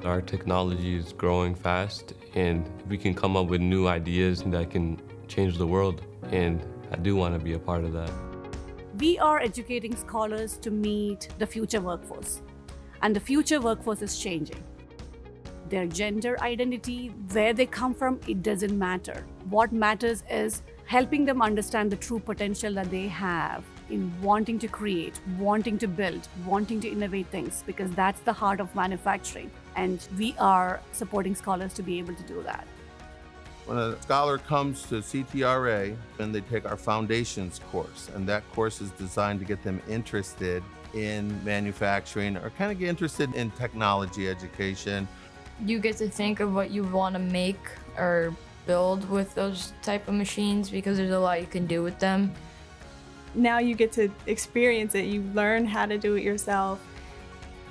Our technology is growing fast, and we can come up with new ideas that can change the world, and I do want to be a part of that. We are educating scholars to meet the future workforce, and the future workforce is changing. Their gender identity, where they come from, it doesn't matter. What matters is helping them understand the true potential that they have in wanting to create, wanting to build, wanting to innovate things, because that's the heart of manufacturing. And we are supporting scholars to be able to do that. When a scholar comes to CTRA, then they take our foundations course, and that course is designed to get them interested in manufacturing or kind of get interested in technology education. You get to think of what you want to make or build with those type of machines because there's a lot you can do with them. Now you get to experience it. You learn how to do it yourself.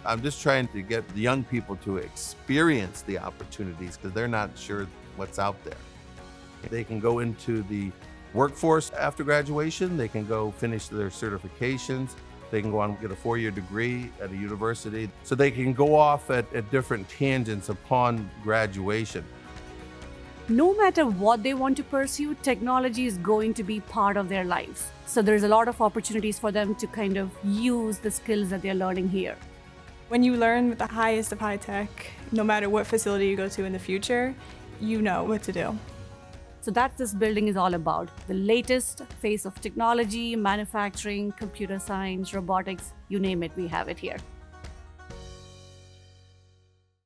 I'm just trying to get the young people to experience the opportunities because they're not sure what's out there. They can go into the workforce after graduation. They can go finish their certifications. They can go on and get a 4-year degree at a university. So they can go off at different tangents upon graduation. No matter what they want to pursue, technology is going to be part of their lives. So there's a lot of opportunities for them to kind of use the skills that they're learning here. When you learn with the highest of high tech, no matter what facility you go to in the future, you know what to do. So that's this building is all about. The latest phase of technology, manufacturing, computer science, robotics, you name it, we have it here.